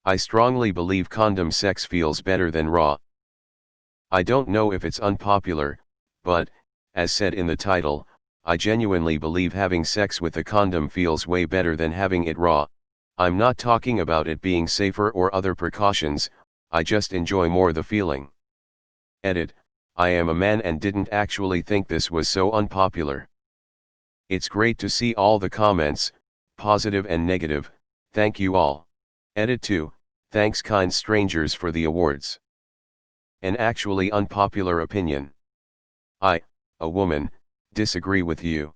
I strongly believe condom sex feels better than raw. I don't know if it's unpopular, but, as said in the title, I genuinely believe having sex with a condom feels way better than having it raw. I'm not talking about it being safer or other precautions, I just enjoy more the feeling. Edit, I am a man and didn't actually think this was so unpopular. It's great to see all the comments, positive and negative, thank you all. Edit 2, thanks kind strangers for the awards. An actually unpopular opinion. I, a woman, disagree with you.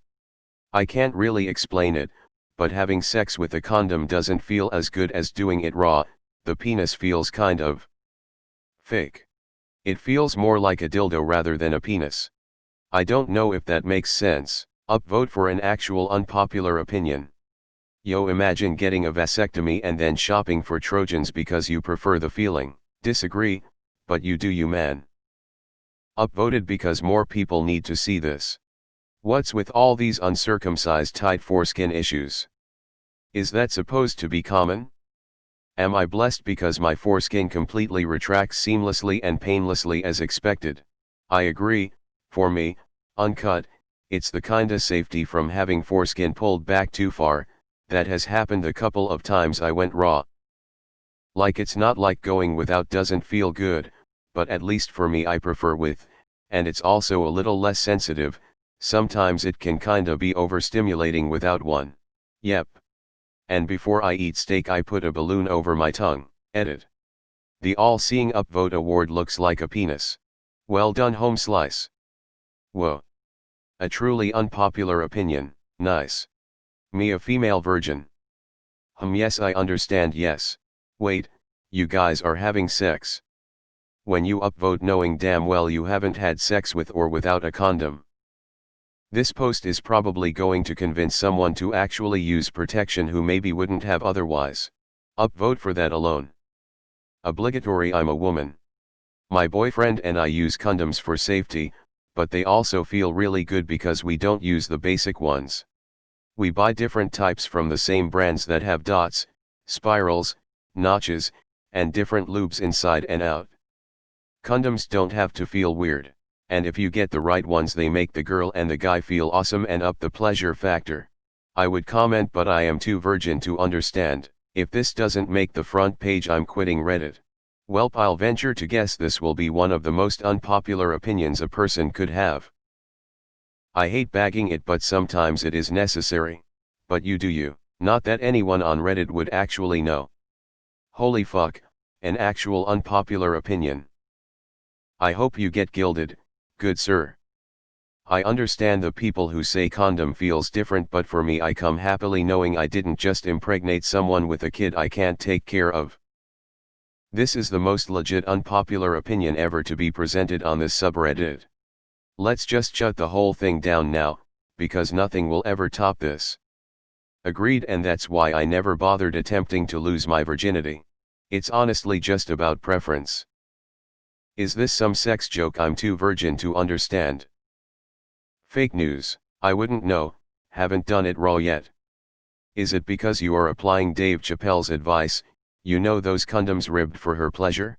I can't really explain it, but having sex with a condom doesn't feel as good as doing it raw. The penis feels kind of fake. It feels more like a dildo rather than a penis. I don't know if that makes sense. Upvote for an actual unpopular opinion. Yo, imagine getting a vasectomy and then shopping for Trojans because you prefer the feeling. Disagree, but you do you, man. Upvoted because more people need to see this. What's with all these uncircumcised tight foreskin issues? Is that supposed to be common? Am I blessed because my foreskin completely retracts seamlessly and painlessly as expected? I agree, for me, uncut, it's the kinda safety from having foreskin pulled back too far. That has happened a couple of times I went raw. Like it's not like going without doesn't feel good, but at least for me I prefer with, and it's also a little less sensitive, sometimes it can kinda be overstimulating without one. Yep. And before I eat steak I put a balloon over my tongue. Edit. The all-seeing upvote award looks like a penis. Well done, home slice. Whoa. A truly unpopular opinion, nice. Me, a female virgin. Yes, I understand, yes. Wait, you guys are having sex. When you upvote knowing damn well you haven't had sex with or without a condom. This post is probably going to convince someone to actually use protection who maybe wouldn't have otherwise. Upvote for that alone. Obligatory, I'm a woman. My boyfriend and I use condoms for safety, but they also feel really good because we don't use the basic ones. We buy different types from the same brands that have dots, spirals, notches, and different lubes inside and out. Condoms don't have to feel weird, and if you get the right ones they make the girl and the guy feel awesome and up the pleasure factor. I would comment, but I am too virgin to understand. If this doesn't make the front page I'm quitting Reddit. Welp, I'll venture to guess this will be one of the most unpopular opinions a person could have. I hate bagging it, but sometimes it is necessary. But you do you. Not that anyone on Reddit would actually know. Holy fuck, an actual unpopular opinion. I hope you get gilded, good sir. I understand the people who say condom feels different, but for me I come happily knowing I didn't just impregnate someone with a kid I can't take care of. This is the most legit unpopular opinion ever to be presented on this subreddit. Let's just shut the whole thing down now, because nothing will ever top this. Agreed, and that's why I never bothered attempting to lose my virginity. It's honestly just about preference. Is this some sex joke I'm too virgin to understand? Fake news, I wouldn't know, haven't done it raw yet. Is it because you are applying Dave Chappelle's advice, you know those condoms ribbed for her pleasure?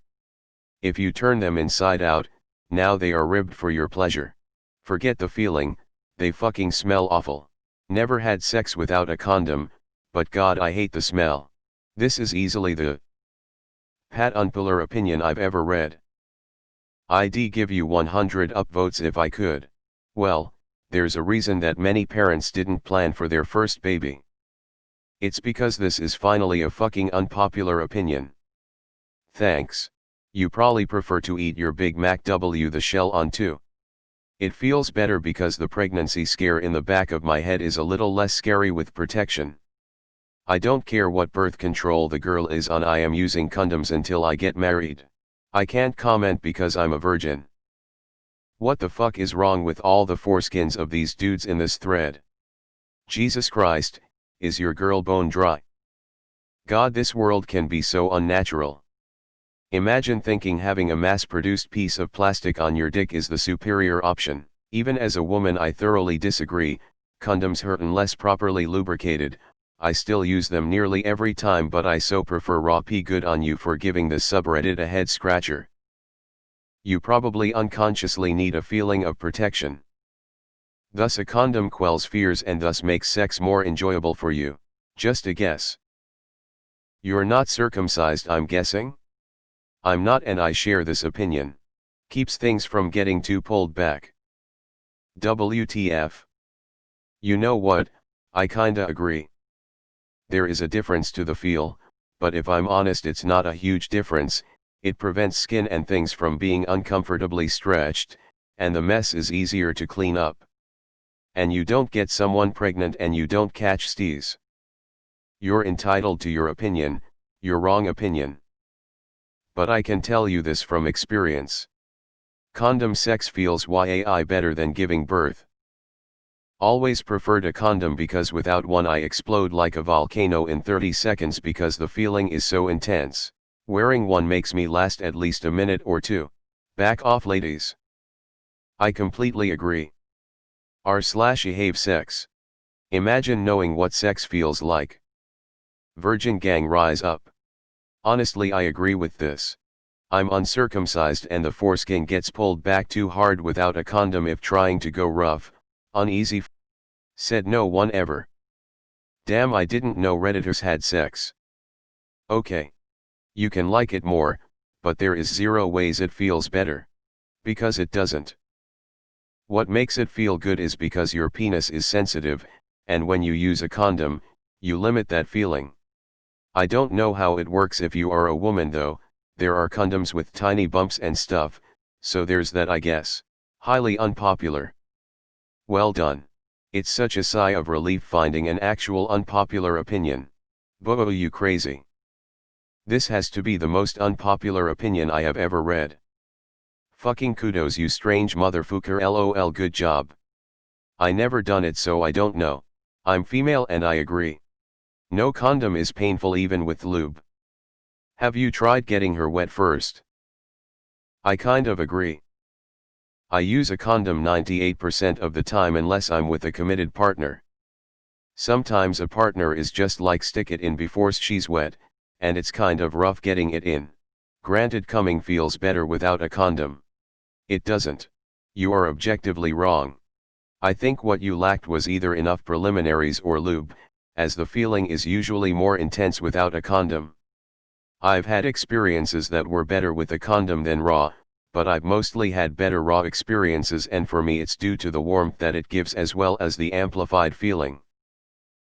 If you turn them inside out, now they are ribbed for your pleasure. Forget the feeling, they fucking smell awful. Never had sex without a condom, but God I hate the smell. This is easily the Unpopular opinion I've ever read. I'd give you 100 upvotes if I could. Well, there's a reason that many parents didn't plan for their first baby. It's because this is finally a fucking unpopular opinion. Thanks. You probably prefer to eat your Big Mac W the shell on too. It feels better because the pregnancy scare in the back of my head is a little less scary with protection. I don't care what birth control the girl is on, I am using condoms until I get married. I can't comment because I'm a virgin. What the fuck is wrong with all the foreskins of these dudes in this thread? Jesus Christ, is your girl bone dry? God, this world can be so unnatural. Imagine thinking having a mass-produced piece of plastic on your dick is the superior option. Even as a woman I thoroughly disagree, condoms hurt unless properly lubricated. I still use them nearly every time, but I so prefer raw. P. Good on you for giving this subreddit a head scratcher. You probably unconsciously need a feeling of protection. Thus a condom quells fears and thus makes sex more enjoyable for you. Just a guess. You're not circumcised, I'm guessing? I'm not, and I share this opinion. Keeps things from getting too pulled back. WTF. You know what, I kinda agree. There is a difference to the feel, but if I'm honest, it's not a huge difference. It prevents skin and things from being uncomfortably stretched, and the mess is easier to clean up. And you don't get someone pregnant and you don't catch STIs. You're entitled to your opinion, your wrong opinion. But I can tell you this from experience. Condom sex feels way better than giving birth. Always preferred a condom because without one I explode like a volcano in 30 seconds because the feeling is so intense. Wearing one makes me last at least a minute or two. Back off, ladies. I completely agree. R/have sex. Imagine knowing what sex feels like. Virgin gang rise up. Honestly, I agree with this. I'm uncircumcised and the foreskin gets pulled back too hard without a condom if trying to go rough, uneasy. Said no one ever. Damn, I didn't know Redditors had sex. Okay. You can like it more, but there is zero ways it feels better. Because it doesn't. What makes it feel good is because your penis is sensitive, and when you use a condom, you limit that feeling. I don't know how it works if you are a woman though, there are condoms with tiny bumps and stuff, so there's that, I guess. Highly unpopular. Well done. It's such a sigh of relief finding an actual unpopular opinion. Boo, you crazy. This has to be the most unpopular opinion I have ever read. Fucking kudos, you strange motherfucker, lol, good job. I never done it so I don't know. I'm female and I agree. No condom is painful even with lube. Have you tried getting her wet first? I kind of agree. I use a condom 98% of the time unless I'm with a committed partner. Sometimes a partner is just like stick it in before she's wet, and it's kind of rough getting it in. Granted, coming feels better without a condom. It doesn't. You are objectively wrong. I think what you lacked was either enough preliminaries or lube, as the feeling is usually more intense without a condom. I've had experiences that were better with a condom than raw, but I've mostly had better raw experiences, and for me it's due to the warmth that it gives as well as the amplified feeling.